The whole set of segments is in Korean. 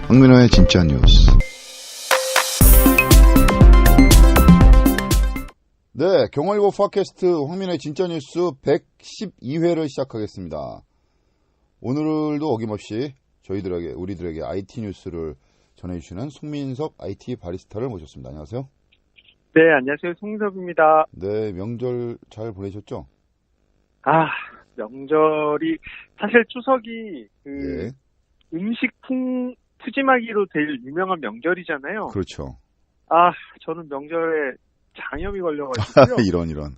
황민호의 진짜 뉴스. 네, 경월고 팟캐스트 황민호의 진짜 뉴스 112회를 시작하겠습니다. 오늘도 어김없이 우리들에게 IT 뉴스를 전해주시는 송민석 IT 바리스타를 모셨습니다. 안녕하세요. 네, 안녕하세요. 송민석입니다. 네, 명절 잘 보내셨죠? 명절이 사실 추석이 네. 음식 푸짐하기로 제일 유명한 명절이잖아요. 그렇죠. 저는 명절에 장염이 걸려가지고요. 이런.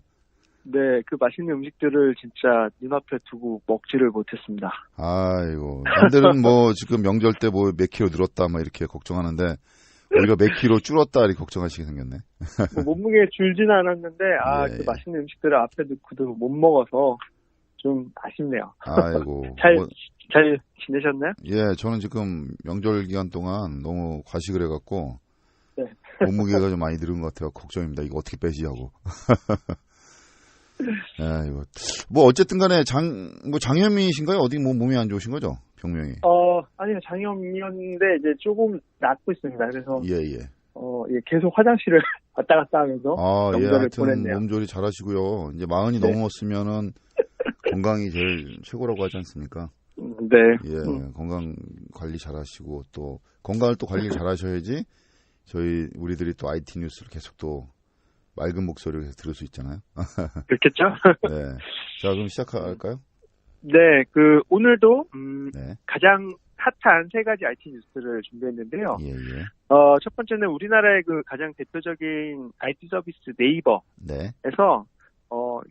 네, 그 맛있는 음식들을 진짜 눈앞에 두고 먹지를 못했습니다. 아이고, 남들은 지금 명절 때 몇 킬로 늘었다 이렇게 걱정하는데 오히려 몇 킬로 줄었다 이렇게 걱정하시게 생겼네. 몸무게 줄지는 않았는데 예. 그 맛있는 음식들을 앞에 두고도 못 먹어서 좀 아쉽네요. 아이고. 잘 지내셨나요? 예, 저는 지금 명절 기간 동안 너무 과식을 해갖고 네. 몸무게가 좀 많이 늘은 것 같아요. 걱정입니다. 이거 어떻게 빼시냐고. 이거 어쨌든 간에 장염이신가요? 어디 몸이 안 좋으신 거죠? 병명이. 아니요, 장염이었는데 이제 조금 낫고 있습니다. 그래서 예. 계속 화장실을 왔다 갔다 하면서 명절을 하여튼 보냈네요. 몸조리 잘하시고요. 이제 40이 네. 넘었으면은 건강이 제일 최고라고 하지 않습니까? 네. 예, 건강 관리 잘하시고 또 건강을 또 관리 잘하셔야지 우리들이 또 IT 뉴스를 계속 또 맑은 목소리를 계속 들을 수 있잖아요. 그렇겠죠? 네. 자, 그럼 시작할까요? 네, 오늘도 네. 가장 핫한 세 가지 IT 뉴스를 준비했는데요. 예. 첫 번째는 우리나라의 가장 대표적인 IT 서비스 네이버에서 네.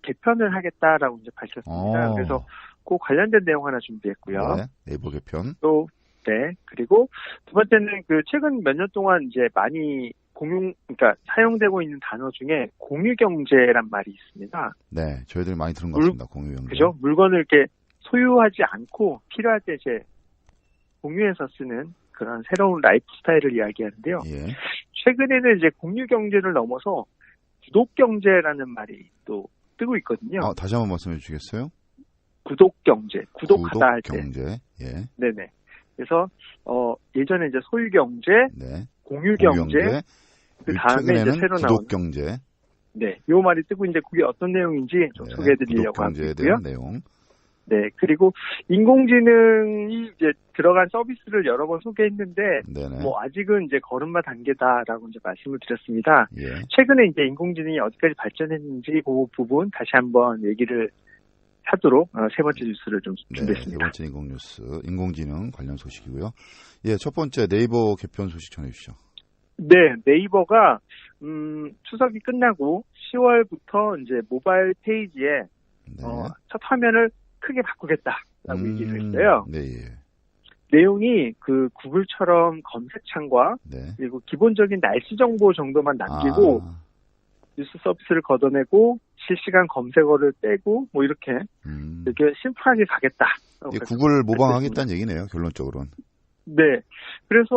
개편을 하겠다라고 이제 밝혔습니다. 그래서 그 관련된 내용 하나 준비했고요. 네. 네이버 개편. 또 그리고 두 번째는 최근 몇 년 동안 이제 많이 사용되고 있는 단어 중에 공유경제란 말이 있습니다. 네, 저희들이 많이 들은 것 같습니다. 공유경제. 그죠? 물건을 이렇게 소유하지 않고 필요할 때 이제 공유해서 쓰는 그런 새로운 라이프 스타일을 이야기하는데요. 예. 최근에는 이제 공유경제를 넘어서 구독경제라는 말이 또 뜨고 있거든요. 다시 한번 말씀해 주시겠어요? 구독경제, 구독하다 할 때. 구독경제. 예. 네네. 그래서 예전에 이제 소유경제, 네. 공유경제, 그 다음에 이제 새로 나온 구독경제. 네, 요 말이 뜨고 이제 그게 어떤 내용인지 좀 소개해드리려고 하고요. 구독경제에 대한 내용. 네, 그리고 인공지능이 이제 들어간 서비스를 여러 번 소개했는데, 네네. 아직은 이제 걸음마 단계다라고 이제 말씀을 드렸습니다. 예. 최근에 이제 인공지능이 어디까지 발전했는지 그 부분 다시 한번 얘기를 하도록 세 번째 뉴스를 좀 준비했습니다. 세 번째 인공지능 관련 소식이고요. 예, 첫 번째 네이버 개편 소식 전해주시죠. 네, 네이버가 추석이 끝나고 10월부터 이제 모바일 페이지에 첫 화면을 크게 바꾸겠다라고 얘기를 했어요. 네, 예. 내용이 구글처럼 검색창과 그리고 기본적인 날씨 정보 정도만 남기고 뉴스 서비스를 걷어내고 실시간 검색어를 빼고 이렇게 되게 심플하게 가겠다. 구글 모방하겠다는 얘기네요, 결론적으로는. 네. 그래서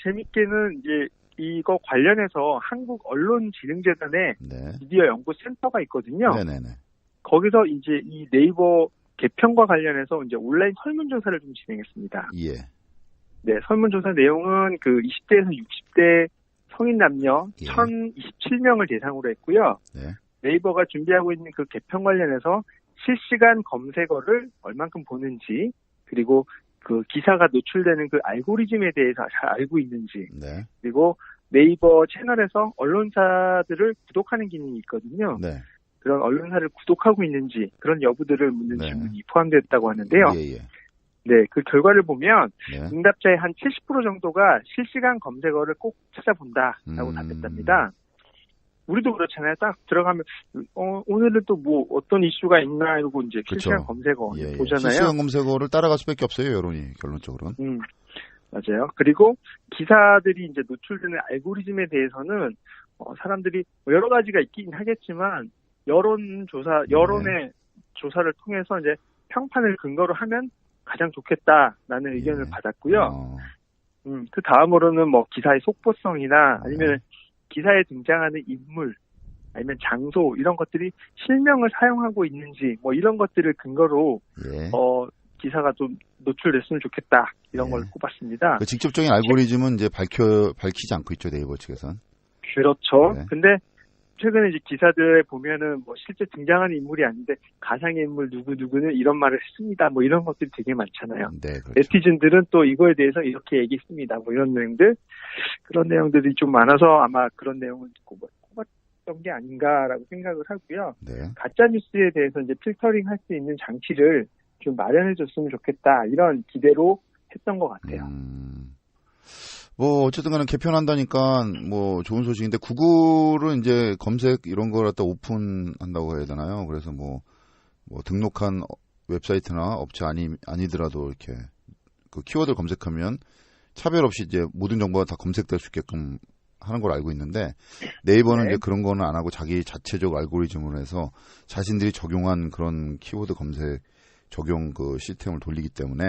재밌게는 이제 이거 관련해서 한국언론진흥재단에 미디어 연구센터가 있거든요. 네네네. 거기서 이제 이 네이버 개편과 관련해서 이제 온라인 설문조사를 좀 진행했습니다. 예. 네, 설문조사 내용은 20대에서 60대 성인 남녀 1,027명을 대상으로 했고요. 네. 네이버가 준비하고 있는 그 개편 관련해서 실시간 검색어를 얼만큼 보는지, 그리고 기사가 노출되는 알고리즘에 대해서 잘 알고 있는지, 그리고 네이버 채널에서 언론사들을 구독하는 기능이 있거든요. 네. 그런 언론사를 구독하고 있는지 그런 여부들을 묻는 질문이 포함됐다고 하는데요. 예. 네, 그 결과를 보면 응답자의 한 70% 정도가 실시간 검색어를 꼭 찾아본다라고 답했답니다. 우리도 그렇잖아요. 딱 들어가면 오늘은 또 어떤 이슈가 있나 이러고 이제 실시간 검색어 보잖아요. 실시간 검색어를 따라갈 수밖에 없어요, 여론이 결론적으로는. 맞아요. 그리고 기사들이 이제 노출되는 알고리즘에 대해서는 사람들이 여러 가지가 있긴 하겠지만 여론의 조사를 통해서 이제 평판을 근거로 하면 가장 좋겠다라는 의견을 받았고요. 그 다음으로는 기사의 속보성이나 아니면 기사에 등장하는 인물, 아니면 장소 이런 것들이 실명을 사용하고 있는지 뭐 이런 것들을 근거로 예. 기사가 좀 노출됐으면 좋겠다 이런 예. 걸 꼽았습니다. 그 직접적인 알고리즘은 이제 밝히지 않고 있죠, 네이버 측에선. 그렇죠. 네. 근데 최근에 이제 기사들에 보면은 뭐 실제 등장하는 인물이 아닌데 가상의 인물 누구누구는 이런 말을 했습니다. 뭐 이런 것들이 되게 많잖아요. 네, 그렇죠. 네티즌들은 또 이거에 대해서 이렇게 얘기했습니다. 뭐 이런 내용들, 그런 내용들이 좀 많아서 아마 그런 내용을 꼽았던 게 아닌가라고 생각을 하고요. 네. 가짜 뉴스에 대해서 이제 필터링 할 수 있는 장치를 좀 마련해 줬으면 좋겠다. 이런 기대로 했던 것 같아요. 뭐 어쨌든 간에 개편한다니까 뭐 좋은 소식인데 구글은 이제 검색 이런 걸 갖다 오픈한다고 해야 되나요? 그래서 뭐 등록한 웹사이트나 업체 아니더라도 이렇게 그 키워드를 검색하면 차별 없이 이제 모든 정보가 다 검색될 수 있게끔 하는 걸 알고 있는데 네이버는 네. 이제 그런 거는 안 하고 자기 자체적 알고리즘으로 해서 자신들이 적용한 그런 키워드 검색 적용 그 시스템을 돌리기 때문에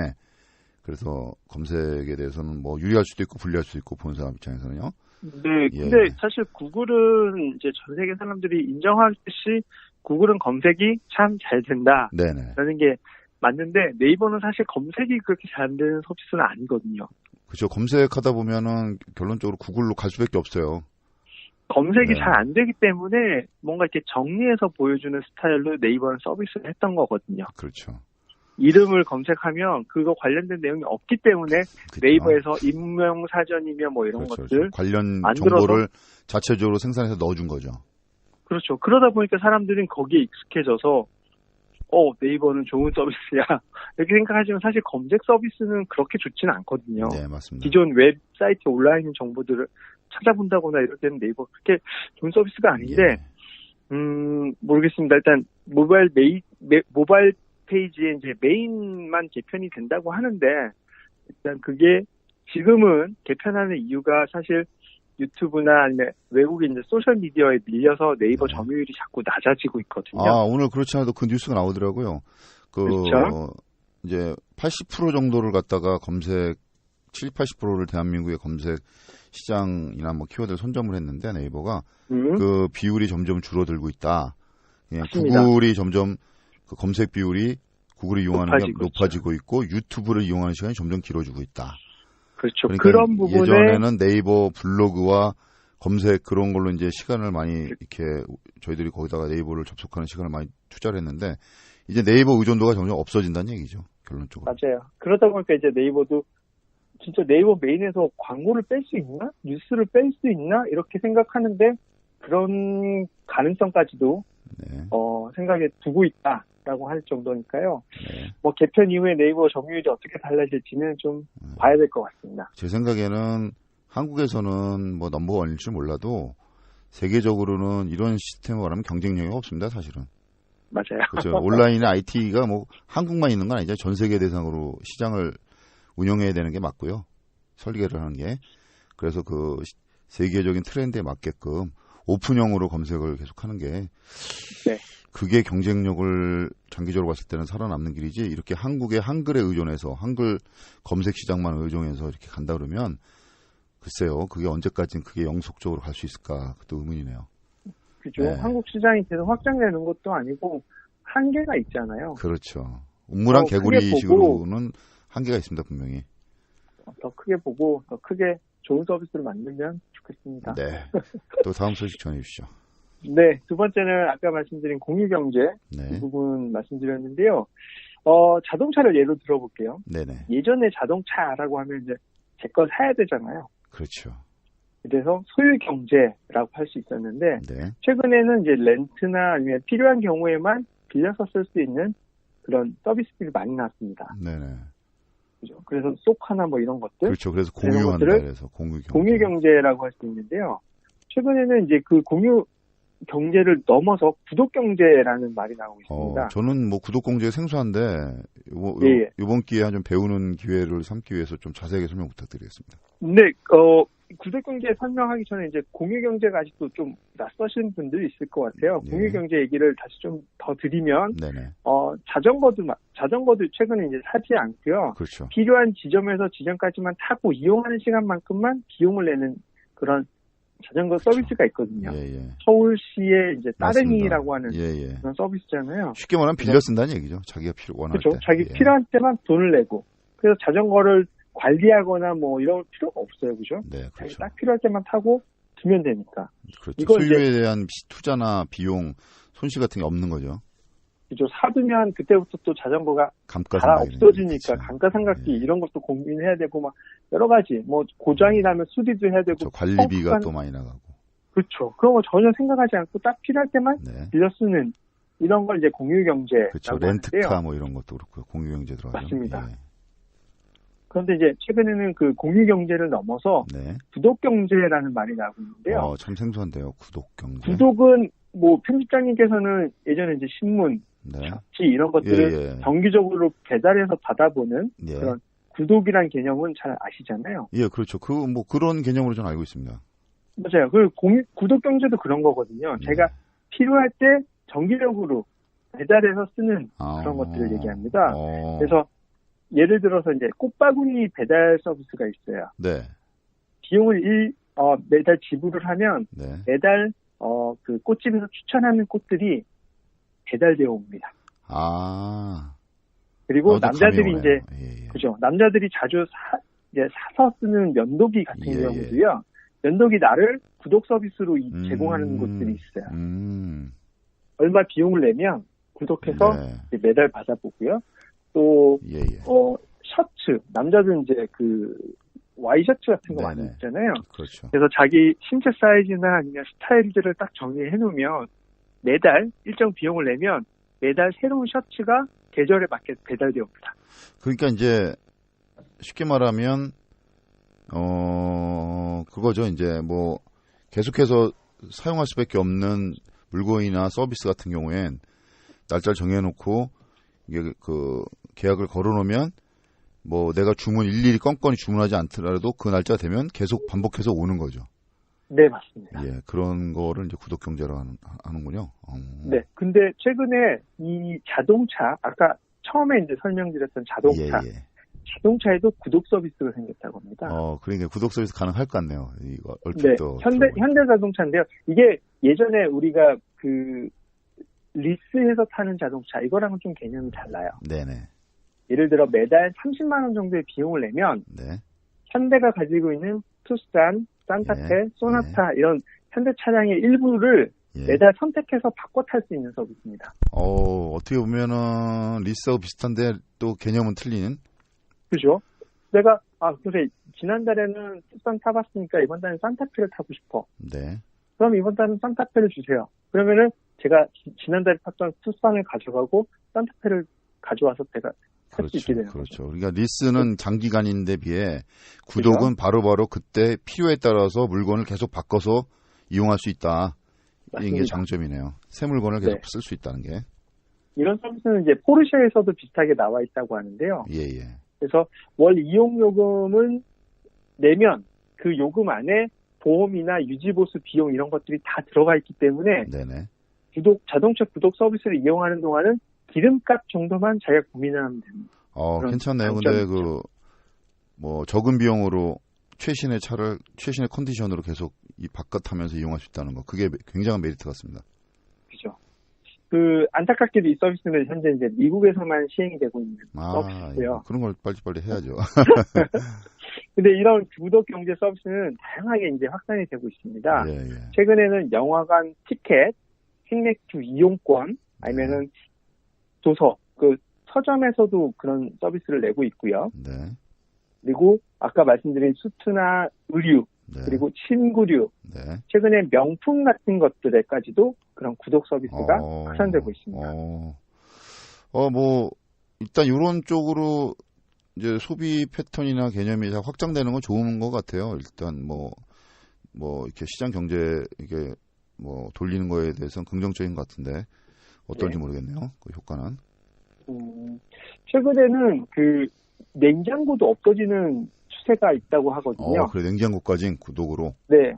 그래서 검색에 대해서는 뭐 유리할 수도 있고 불리할 수도 있고 보는 사람 입장에서는요. 네, 근데 사실 구글은 이제 전 세계 사람들이 인정하듯이 구글은 검색이 참 잘 된다라는 게 맞는데 네이버는 사실 검색이 그렇게 잘 안 되는 서비스는 아니거든요. 그렇죠. 검색하다 보면은 결론적으로 구글로 갈 수밖에 없어요. 검색이 잘 안 되기 때문에 뭔가 이렇게 정리해서 보여주는 스타일로 네이버는 서비스를 했던 거거든요. 그렇죠. 이름을 검색하면 그거 관련된 내용이 없기 때문에 그렇죠. 네이버에서 인명사전이며 뭐 이런 그렇죠. 것들 관련 만들어서 정보를 자체적으로 생산해서 넣어준 거죠. 그렇죠. 그러다 보니까 사람들은 거기에 익숙해져서 네이버는 좋은 서비스야 이렇게 생각하지만 사실 검색 서비스는 그렇게 좋지는 않거든요. 네, 맞습니다. 기존 웹사이트에 올라있는 정보들을 찾아본다거나 이럴 때는 네이버 그렇게 좋은 서비스가 아닌데 모르겠습니다. 일단 모바일 페이지에 이제 메인만 개편이 된다고 하는데 일단 그게 지금은 개편하는 이유가 사실 유튜브나 아니면 외국인 이제 소셜 미디어에 밀려서 네이버 점유율이 자꾸 낮아지고 있거든요. 오늘 그렇지 않아도 그 뉴스가 나오더라고요. 그렇죠. 이제 80% 정도를 갖다가 검색 70-80%를 대한민국의 검색 시장이나 뭐 키워드를 선점을 했는데 네이버가 그 비율이 점점 줄어들고 있다. 맞습니다. 구글이 점점 그 검색 비율이 구글이 이용하는 게 높아지고 있고 유튜브를 이용하는 시간이 점점 길어지고 있다. 그렇죠. 그러니까 그런 부분에 예전에는 네이버 블로그와 검색 그런 걸로 이제 시간을 많이 이렇게 저희들이 거기다가 네이버를 접속하는 시간을 많이 투자를 했는데 이제 네이버 의존도가 점점 없어진다는 얘기죠. 결론적으로. 맞아요. 그러다 보니까 이제 네이버도 진짜 네이버 메인에서 광고를 뺄 수 있나? 뉴스를 뺄 수 있나? 이렇게 생각하는데 그런 가능성까지도 생각에 두고 있다라고 할 정도니까요. 뭐 개편 이후에 네이버 점유율이 어떻게 달라질지는 좀 봐야 될 것 같습니다. 제 생각에는 한국에서는 뭐 넘버원일지 몰라도 세계적으로는 이런 시스템을 말하면 경쟁력이 없습니다, 사실은. 맞아요. 그렇죠. 온라인 IT가 뭐 한국만 있는 건 아니죠. 전 세계 대상으로 시장을 운영해야 되는 게 맞고요. 설계를 하는 게. 그래서 그 세계적인 트렌드에 맞게끔 오픈형으로 검색을 계속하는 게 그게 경쟁력을 장기적으로 봤을 때는 살아남는 길이지 이렇게 한국의 한글에 의존해서 한글 검색 시장만 의존해서 이렇게 간다 그러면 글쎄요. 그게 언제까지는 그게 영속적으로 갈 수 있을까 그것도 의문이네요. 그죠. 한국 시장이 계속 확장되는 것도 아니고 한계가 있잖아요. 그렇죠. 우물안 개구리식으로는 한계가 있습니다. 분명히. 더 크게 보고 더 크게 좋은 서비스를 만들면 좋겠습니다. 네. 또 다음 소식 전해 주시죠. 네. 두 번째는 아까 말씀드린 공유경제 이 부분 말씀드렸는데요. 자동차를 예로 들어볼게요. 네네. 예전에 자동차라고 하면 이제 제 거 사야 되잖아요. 그렇죠. 그래서 소유 경제라고 할 수 있었는데 최근에는 이제 렌트나 아니면 필요한 경우에만 빌려서 쓸 수 있는 그런 서비스들이 많이 나왔습니다. 네네. 그죠? 그래서 쏙 하나 뭐 이런 것들. 그렇죠. 그래서 공유한다 그래서 공유 경제라고 할 수 있는데요. 최근에는 이제 그 공유 경제를 넘어서 구독 경제라는 말이 나오고 있습니다. 저는 뭐 구독 경제 생소한데 이번 기회에 좀 배우는 기회를 삼기 위해서 좀 자세하게 설명 부탁드리겠습니다. 네, 구독 경제 설명하기 전에 이제 공유 경제가 아직도 좀 낯서신 분들이 있을 것 같아요. 공유 경제 얘기를 다시 좀 더 드리면, 자전거도 최근에 이제 사지 않고요. 그렇죠. 필요한 지점에서 지점까지만 타고 이용하는 시간만큼만 비용을 내는 그런 자전거 그렇죠. 서비스가 있거든요. 예, 예. 서울시의 이제 따릉이라고 하는 예, 예. 그런 서비스잖아요. 쉽게 말하면 빌려 쓴다는 얘기죠. 자기가 원할 그렇죠. 때. 자기 예. 필요한 때만 돈을 내고. 그래서 자전거를 관리하거나 뭐 이런 필요가 없어요. 그죠? 네, 자기 그렇죠. 딱 필요할 때만 타고 두면 되니까. 그렇죠. 소유에 대한 투자나 비용, 손실 같은 게 없는 거죠. 그죠. 사두면 그때부터 또 자전거가 다 감가상각이 없어지니까 그렇죠. 감가상각비 예. 이런 것도 고민해야 되고 막 여러 가지 뭐 고장이 나면 수리도 해야 되고 그렇죠. 관리비가 또 많이 나가고. 그렇죠. 그런 거 전혀 생각하지 않고 딱 필요할 때만 네. 빌려 쓰는 이런 걸 이제 공유경제라고 그렇죠. 하는데요. 렌트카 뭐 이런 것도 그렇고 공유경제 들어가죠. 맞습니다. 예. 그런데 이제 최근에는 그 공유경제를 넘어서 네. 구독경제라는 말이 나오고 있는데요. 참 생소한데요. 구독경제. 구독은 뭐 편집장님께서는 예전에 이제 신문, 네. 잡지 이런 것들을 예, 예. 정기적으로 배달해서 받아보는 예. 그런 구독이란 개념은 잘 아시잖아요. 예, 그렇죠. 뭐 그런 개념으로 저는 알고 있습니다. 맞아요. 그 구독경제도 그런 거거든요. 네. 제가 필요할 때 정기적으로 배달해서 쓰는 그런 것들을 얘기합니다. 그래서 예를 들어서 이제 꽃바구니 배달 서비스가 있어요. 네. 비용을 매달 지불을 하면 네. 매달 그 꽃집에서 추천하는 꽃들이 배달되어 옵니다. 그리고 남자들이 이제 예, 예. 그죠. 남자들이 자주 이제 사서 쓰는 면도기 같은 예, 경우도요. 면도기 날을 구독 서비스로 제공하는 곳들이 있어요. 얼마 비용을 내면 구독해서 네. 이제 매달 받아보고요. 또 예, 예. 셔츠 남자들은 이제 그 와이셔츠 같은 거 많이 네네. 입잖아요. 그렇죠. 그래서 자기 신체 사이즈나 아니면 스타일들을 딱 정리해 놓으면 매달 일정 비용을 내면 매달 새로운 셔츠가 계절에 맞게 배달되어 옵니다. 그러니까 이제 쉽게 말하면 그거죠. 이제 뭐 계속해서 사용할 수밖에 없는 물건이나 서비스 같은 경우엔 날짜를 정해놓고 이게 그 계약을 걸어놓으면 뭐 내가 일일이 건건히 주문하지 않더라도 그 날짜 되면 계속 반복해서 오는 거죠. 네, 맞습니다. 예, 그런 거를 이제 구독 경제로 하는군요. 네, 근데 최근에 이 자동차 아까 처음에 이제 설명드렸던 자동차, 예. 자동차에도 구독 서비스가 생겼다고 합니다. 그러니까 구독 서비스 가능할 것 같네요. 이거 얼핏 네, 또 현대 자동차인데요. 이게 예전에 우리가 그 리스해서 타는 자동차 이거랑은 좀 개념이 달라요. 네네. 예를 들어 매달 30만 원 정도의 비용을 내면 네. 현대가 가지고 있는 투싼, 산타페, 예. 소나타 이런 현대 차량의 일부를 예. 매달 선택해서 바꿔 탈 수 있는 서비스입니다. 어떻게 보면은 리스하고 비슷한데 또 개념은 틀리는? 그죠? 내가 그래 지난달에는 투싼 타봤으니까 이번 달엔 산타페를 타고 싶어. 네. 그럼 이번 달은 산타페를 주세요. 그러면은 제가 지난달에 탔던 투싼을 가져가고 산타페를 가져와서 제가 할 수 있게 되는 그렇죠. 거죠. 그러니까 리스는 장기간인데 비해 구독은 바로바로 그때 필요에 따라서 물건을 계속 바꿔서 이용할 수 있다. 맞습니다. 이게 장점이네요. 새 물건을 계속 네. 쓸 수 있다는 게. 이런 서비스는 이제 포르쉐에서도 비슷하게 나와 있다고 하는데요. 예. 그래서 월 이용 요금은 내면 그 요금 안에 보험이나 유지보수 비용 이런 것들이 다 들어가 있기 때문에 네네. 자동차 구독 서비스를 이용하는 동안은 기름값 정도만 자기가 고민하면 됩니다. 괜찮네요. 근데 뭐 적은 비용으로 최신의 컨디션으로 계속 바꿔타면서 이용할 수 있다는 거. 그게 굉장한 메리트 같습니다. 그죠. 안타깝게도 이 서비스는 현재 이제 미국에서만 시행이 되고 있는 서비스고요. 그런 걸 빨리빨리 해야죠. 근데 이런 구독 경제 서비스는 다양하게 이제 확산이 되고 있습니다. 예. 최근에는 영화관 티켓, 생맥주 이용권, 아니면은 도서, 서점에서도 그런 서비스를 내고 있고요. 네. 그리고 아까 말씀드린 수트나 의류, 네. 그리고 침구류, 네. 최근에 명품 같은 것들에까지도 그런 구독 서비스가 확산되고 있습니다. 뭐 일단 이런 쪽으로 이제 소비 패턴이나 개념이 확장되는 건 좋은 것 같아요. 일단 뭐 이렇게 시장 경제 이게 뭐 돌리는 거에 대해서는 긍정적인 것 같은데 어떨지 모르겠네요. 그 효과는. 최근에는 냉장고도 없어지는 추세가 있다고 하거든요. 그래 냉장고까지 구독으로. 네.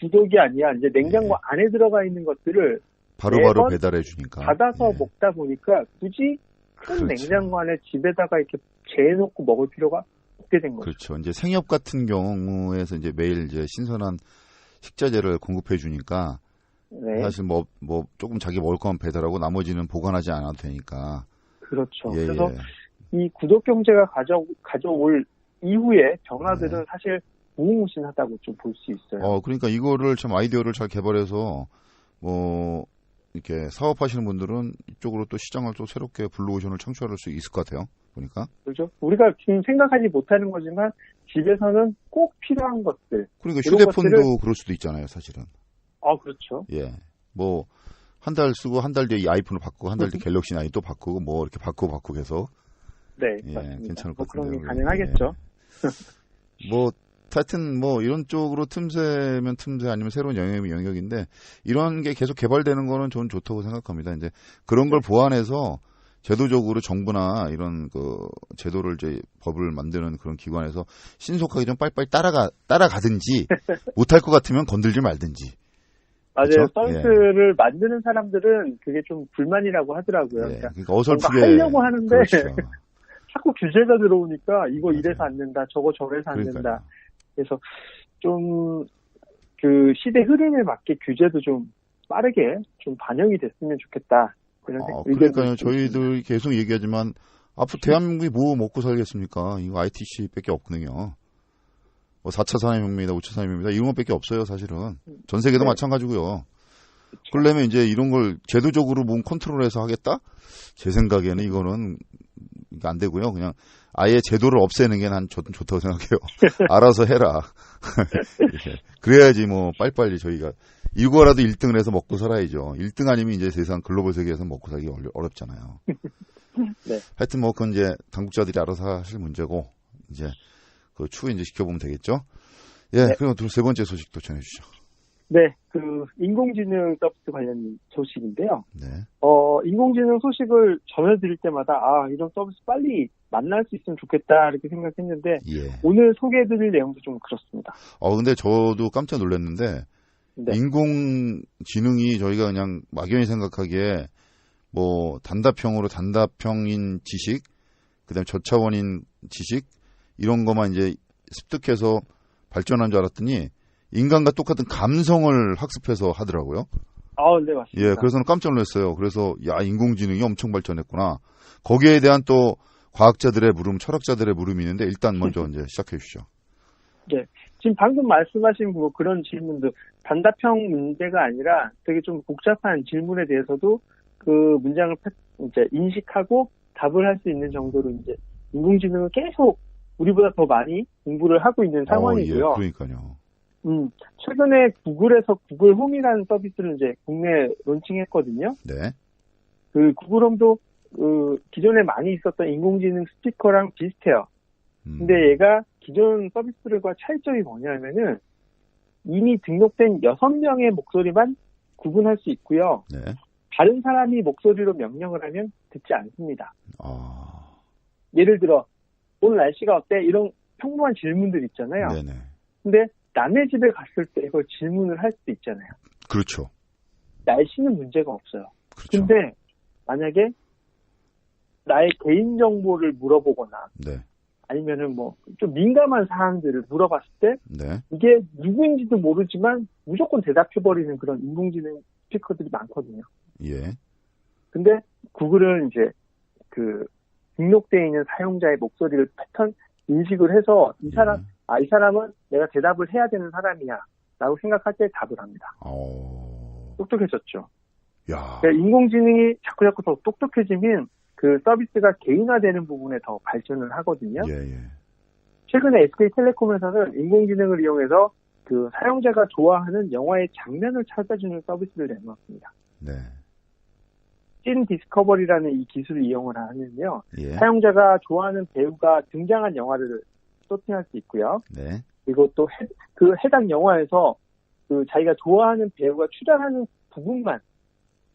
구독이 아니라 이제 냉장고 안에 들어가 있는 것들을 바로바로 배달해 주니까. 받아서 먹다 보니까 굳이 큰 냉장고 안에 집에다가 이렇게 재놓고 먹을 필요가 없게 된 거죠. 그렇죠. 이제 생협 같은 경우에서 이제 매일 이제 신선한 식자재를 공급해 주니까 네. 사실 뭐 조금 자기 먹을 거만 배달하고 나머지는 보관하지 않아도 되니까. 그렇죠. 예, 그래서 예. 이 구독 경제가 가져올 이후에 변화들은 네. 사실 무궁무진하다고 좀 볼 수 있어요. 그러니까 이거를 참 아이디어를 잘 개발해서 뭐 이렇게 사업하시는 분들은 이쪽으로 또 시장을 또 새롭게 블루오션을 창출할 수 있을 것 같아요. 보니까. 그렇죠. 우리가 지금 생각하지 못하는 거지만 집에서는 꼭 필요한 것들. 그러니까 휴대폰도 그럴 수도 있잖아요, 사실은. 그렇죠. 예. 뭐 한 달 쓰고 한 달 뒤에 이 아이폰을 바꾸고 한 달 뒤에 갤럭시 9 또 바꾸고 뭐 이렇게 바꾸고 해서. 네, 예, 맞습니다. 괜찮을 것 같은데요. 그런 게 가능하겠죠. 예. 뭐 하여튼 뭐 이런 쪽으로 틈새면 틈새 아니면 새로운 영역이면 영역인데 이런 게 계속 개발되는 거는 저는 좋다고 생각합니다. 이제 그런 걸 보완해서 제도적으로 정부나 이런 그 제도를 이제 법을 만드는 그런 기관에서 신속하게 좀 빨리빨리 따라가든지 못할 것 같으면 건들지 말든지. 맞아요. 그렇죠? 서비스를 만드는 사람들은 그게 좀 불만이라고 하더라고요. 예. 그러니까 어설프게 하려고 하는데 그렇죠. 자꾸 규제가 들어오니까 이거 맞아요. 이래서 안 된다, 저거 저래서 안 그러니까요. 된다. 그래서 좀 그 시대 흐름에 맞게 규제도 좀 빠르게 좀 반영이 됐으면 좋겠다. 그런 그러니까요. 저희들 계속 얘기하지만 앞으로 대한민국이 뭐 먹고 살겠습니까? 이거 ITC밖에 없거든요. 뭐 4차 산업혁명이다, 5차 산업혁명이다 이런 것밖에 없어요, 사실은. 전 세계도 네. 마찬가지고요. 그러려면 이제 이런 걸 제도적으로 몸 컨트롤해서 하겠다? 제 생각에는 이거는 안 되고요. 그냥 아예 제도를 없애는 게 난 좋다고 생각해요. 알아서 해라. 그래야지 뭐 빨리빨리 저희가 이거라도 1등을 해서 먹고 살아야죠. 1등 아니면 이제 세상 글로벌 세계에서 먹고 살기 어렵잖아요. 네. 하여튼 뭐 그건 이제 당국자들이 알아서 하실 문제고 이제 그 추후에 이제 지켜보면 되겠죠. 예, 네. 그럼 세 번째 소식도 전해주시죠. 네, 그 인공지능 서비스 관련 소식인데요. 네. 인공지능 소식을 전해드릴 때마다 이런 서비스 빨리 만날 수 있으면 좋겠다 이렇게 생각했는데 예. 오늘 소개해드릴 내용도 좀 그렇습니다. 근데 저도 깜짝 놀랐는데 네. 인공지능이 저희가 그냥 막연히 생각하기에 뭐 단답형인 지식, 그다음에 저차원인 지식 이런 것만 이제 습득해서 발전한 줄 알았더니 인간과 똑같은 감성을 학습해서 하더라고요. 네, 맞습니다. 예, 그래서 깜짝 놀랐어요. 그래서 인공지능이 엄청 발전했구나. 거기에 대한 또 과학자들의 물음, 철학자들의 물음이 있는데 일단 먼저 이제 시작해 주시죠. 네, 지금 방금 말씀하신 뭐 그런 질문도 단답형 문제가 아니라 되게 좀 복잡한 질문에 대해서도 그 문장을 이제 인식하고 답을 할 수 있는 정도로 이제 인공지능은 계속 우리보다 더 많이 공부를 하고 있는 상황이고요. 예, 그러니까요. 최근에 구글에서 구글홈이라는 서비스를 이제 국내에 론칭했거든요. 네. 그 구글홈도 기존에 많이 있었던 인공지능 스피커랑 비슷해요. 근데 얘가 기존 서비스들과 차이점이 뭐냐면은 이미 등록된 6명의 목소리만 구분할 수 있고요. 네. 다른 사람이 목소리로 명령을 하면 듣지 않습니다. 예를 들어 오늘 날씨가 어때? 이런 평범한 질문들 있잖아요. 네네. 근데 남의 집에 갔을 때 이걸 질문을 할 수도 있잖아요. 그렇죠. 날씨는 문제가 없어요. 그렇죠. 근데 만약에 나의 개인정보를 물어보거나 네. 아니면은 뭐 좀 민감한 사항들을 물어봤을 때 네. 이게 누구인지도 모르지만 무조건 대답해버리는 그런 인공지능 스피커들이 많거든요. 예. 근데 구글은 이제 그 등록되어 있는 사용자의 목소리를 패턴 인식을 해서 이 사람은 내가 대답을 해야 되는 사람이야 라고 생각할 때 답을 합니다. 똑똑해졌죠. 야. 그러니까 인공지능이 자꾸 더 똑똑해지면 그 서비스가 개인화되는 부분에 더 발전을 하거든요. 예. 최근에 SK텔레콤에서는 인공지능을 이용해서 그 사용자가 좋아하는 영화의 장면을 찾아주는 서비스를 내놓았습니다. 네. 씬 디스커버리라는 이 기술을 이용을 하면요. 예. 사용자가 좋아하는 배우가 등장한 영화를 서칭할 수 있고요. 네. 그리고 또 그 해당 영화에서 그 자기가 좋아하는 배우가 출연하는 부분만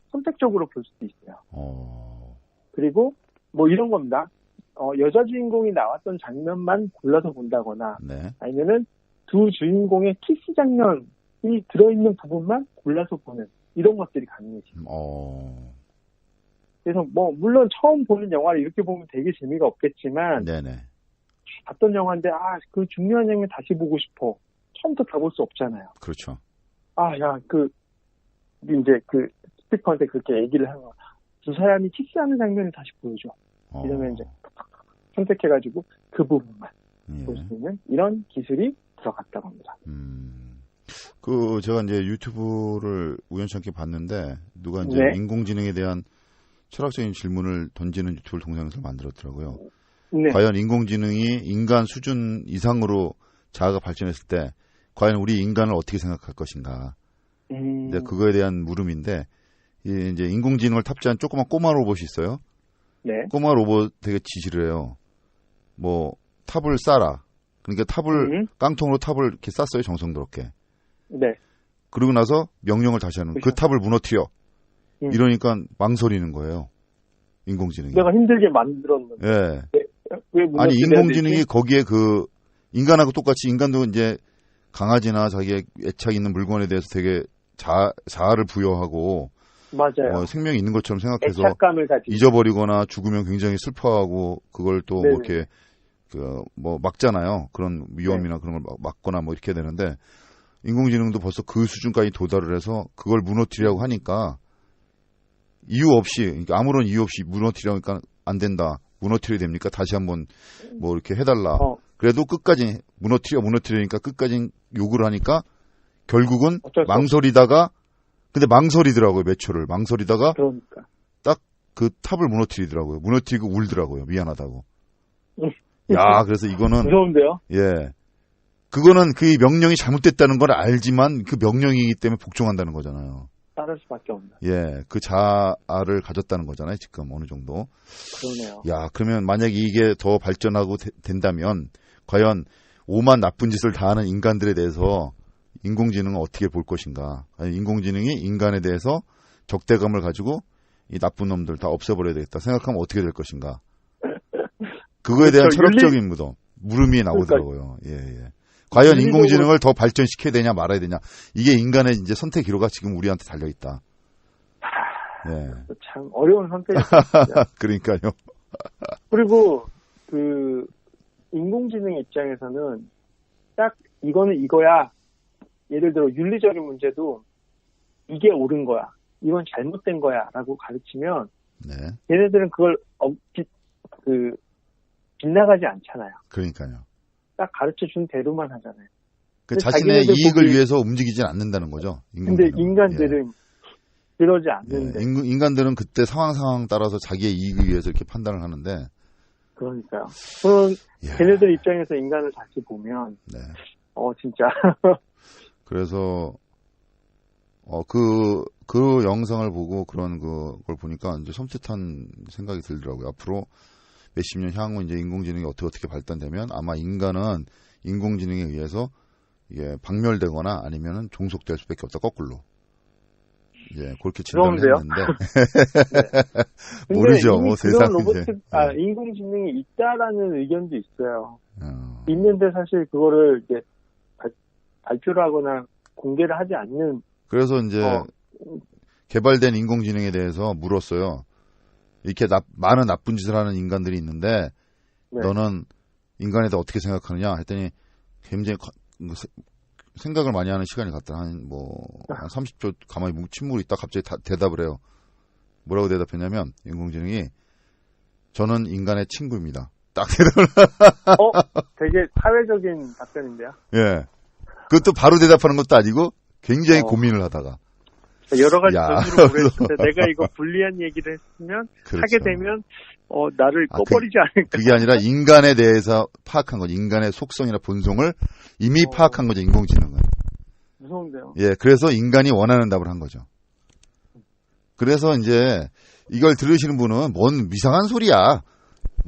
선택적으로 볼 수도 있어요. 그리고 뭐 이런 겁니다. 여자 주인공이 나왔던 장면만 골라서 본다거나 네. 아니면은 두 주인공의 키스 장면이 들어있는 부분만 골라서 보는 이런 것들이 가능해집니다. 그래서 뭐 물론 처음 보는 영화를 이렇게 보면 되게 재미가 없겠지만 네네. 봤던 영화인데 그 중요한 장면 다시 보고 싶어. 처음부터 다 볼 수 없잖아요. 그렇죠. 이제 스티커한테 그렇게 얘기를 하는 거야. 두 사람이 키스하는 장면을 다시 보여줘. 이러면 이제 선택해가지고 그 부분만 볼 수 있는 이런 기술이 들어갔다고 합니다. 제가 이제 유튜브를 우연찮게 봤는데, 누가 이제 인공지능에 대한 철학적인 질문을 던지는 유튜브 동영상을 만들었더라고요. 네. 과연 인공지능이 인간 수준 이상으로 자아가 발전했을 때, 과연 우리 인간을 어떻게 생각할 것인가. 근데 그거에 대한 물음인데, 이제 인공지능을 탑재한 조그만 꼬마 로봇이 있어요. 네. 꼬마 로봇에게 지시를 해요. 탑을 쌓아라. 그러니까 깡통으로 탑을 이렇게 쌌어요, 정성스럽게. 네. 그러고 나서 명령을 다시 하는, 그 탑을 무너뜨려. 이러니까 망설이는 거예요. 인공지능이. 내가 힘들게 만들었는데. 예. 왜 아니, 인공지능이 거기에 인간하고 똑같이, 인간도 이제 강아지나 자기의 애착 있는 물건에 대해서 되게 자아를 부여하고, 맞아요. 생명이 있는 것처럼 생각해서 애착감을 가지고 잊어버리거나 죽으면 굉장히 슬퍼하고, 그걸 또 이렇게 막잖아요. 그런 위험이나 그런 걸 막거나 이렇게 되는데, 인공지능도 벌써 그 수준까지 도달을 해서 그걸 무너뜨리려고 하니까, 이유 없이, 그러니까 아무런 이유 없이 무너뜨리려니까 안 된다. 무너뜨려야 됩니까? 다시 한번 이렇게 해달라. 그래도 끝까지 무너뜨리니까 끝까지 요구를 하니까, 결국은 망설이다가, 근데 망설이더라고요. 몇 초를 망설이다가 그러니까. 딱 그 탑을 무너뜨리더라고요. 무너뜨리고 울더라고요. 미안하다고. 야, 그래서 이거는 무서운데요? 예. 그거는 그 명령이 잘못됐다는 걸 알지만 그 명령이기 때문에 복종한다는 거잖아요. 따를 수밖에 없는. 예, 그 자아를 가졌다는 거잖아요. 지금 어느 정도. 그러네요. 야, 그러면 만약에 이게 더 발전하고 된다면 과연 오만 나쁜 짓을 다하는 인간들에 대해서 인공지능은 어떻게 볼 것인가? 아니, 인공지능이 인간에 대해서 적대감을 가지고 이 나쁜 놈들 다 없애버려야 되겠다 생각하면 어떻게 될 것인가? 그거에 대한 철학적인 물음이 나오더라고요. 예. 과연 인공지능을 더 발전시켜야 되냐 말아야 되냐. 이게 인간의 이제 선택 기로가 지금 우리한테 달려 있다. 예. 참 어려운 선택이죠. 그러니까요. 그리고 인공지능 입장에서는 딱 이거는 이거야. 예를 들어 윤리적인 문제도 이게 옳은 거야. 이건 잘못된 거야. 라고 가르치면 얘네들은 그걸 빗나가지 않잖아요. 그러니까요. 딱 가르쳐준 대로만 하잖아요. 자신의 이익을 위해서 움직이진 않는다는 거죠. 근데 인간들은 그러지 않는데. 인간들은 그때 상황 따라서 자기의 이익을 위해서 이렇게 판단을 하는데. 그러니까요. 그럼 걔네들 입장에서 인간을 다시 보면 진짜. 그래서 그 영상을 보고 그런 걸 보니까 이제 섬찟한 생각이 들더라고요. 앞으로 몇십 년 향후 이제 인공지능이 어떻게 발전되면 아마 인간은 인공지능에 의해서 이게 박멸되거나 아니면은 종속될 수밖에 없다. 거꾸로. 예, 그렇게 진단을 했는데. 모르죠. 세상에. 인공지능이 있다라는 의견도 있어요. 있는데 사실 그거를 이제 발표를 하거나 공개를 하지 않는. 그래서 이제 개발된 인공지능에 대해서 물었어요. 이렇게 많은 나쁜 짓을 하는 인간들이 있는데 너는 인간에 대해 어떻게 생각하느냐 했더니 굉장히 생각을 많이 하는 시간이 갔다. 한 30초 가만히 침묵을 있다 갑자기 대답을 해요. 뭐라고 대답했냐면 인공지능이 저는 인간의 친구입니다. 딱 대답을. 되게 사회적인 답변인데요. 예. 그것도 바로 대답하는 것도 아니고 굉장히 고민을 하다가. 여러 가지 전으로 모르겠는데 내가 이거 불리한 얘기를 했으면 하게 되면 나를 꺼버리지 않을까. 그게 아니라 인간에 대해서 파악한 거죠. 인간의 속성이나 본성을 이미 파악한 거죠. 인공지능은. 무서운데요. 예, 그래서 인간이 원하는 답을 한 거죠. 그래서 이제 이걸 들으시는 분은 뭔 이상한 소리야.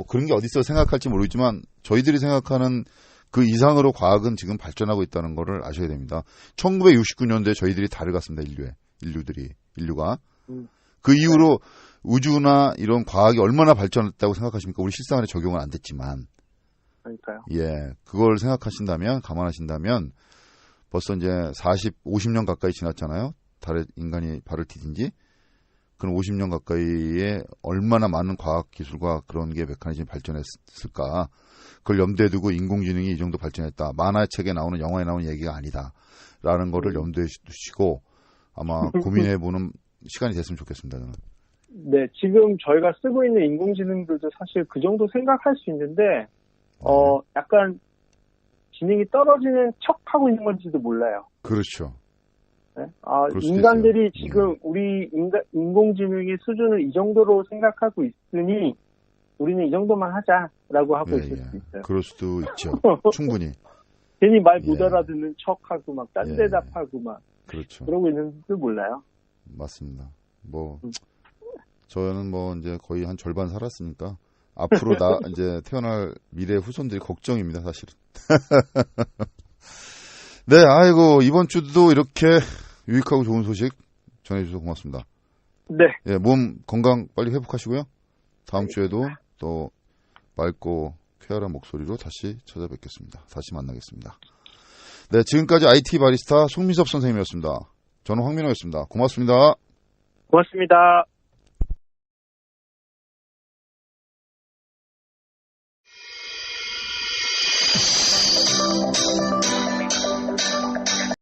그런 게 어딨어 생각할지 모르겠지만 저희들이 생각하는 그 이상으로 과학은 지금 발전하고 있다는 거를 아셔야 됩니다. 1969년도에 저희들이 달을 갔습니다. 인류가. 그 이후로 우주나 이런 과학이 얼마나 발전했다고 생각하십니까? 우리 실생활에 적용은 안 됐지만. 그러니까요. 예. 그걸 생각하신다면, 감안하신다면 벌써 이제 50년 가까이 지났잖아요. 달에 인간이 발을 디딘 지. 그럼 50년 가까이에 얼마나 많은 과학 기술과 그런 게 메커니즘이 발전했을까. 그걸 염두에 두고 인공지능이 이 정도 발전했다. 만화책에 나오는 영화에 나오는 얘기가 아니다. 라는 거를 염두에 두시고 아마 고민해보는 시간이 됐으면 좋겠습니다. 저는. 네, 지금 저희가 쓰고 있는 인공지능들도 사실 그 정도 생각할 수 있는데, 약간 지능이 떨어지는 척 하고 있는 건지도 몰라요. 그렇죠. 네? 인간들이 지금 우리 인공지능의 수준을 이 정도로 생각하고 있으니 우리는 이 정도만 하자라고 하고 있을 수 있어요. 그럴 수도 있죠. 충분히. 괜히 말 못 알아듣는 척하고 막 딴 대답하고 막 그렇죠. 그러고 있는지도 몰라요. 맞습니다. 저는 이제 거의 한 절반 살았으니까 앞으로 이제 태어날 미래 후손들이 걱정입니다, 사실은. 네, 아이고 이번 주도 이렇게 유익하고 좋은 소식 전해주셔서 고맙습니다. 네. 예, 몸 건강 빨리 회복하시고요. 다음 주에도 또 맑고 쾌활한 목소리로 다시 찾아뵙겠습니다. 다시 만나겠습니다. 네, 지금까지 IT 바리스타 송민섭 선생님이었습니다. 저는 황민호였습니다. 고맙습니다. 고맙습니다.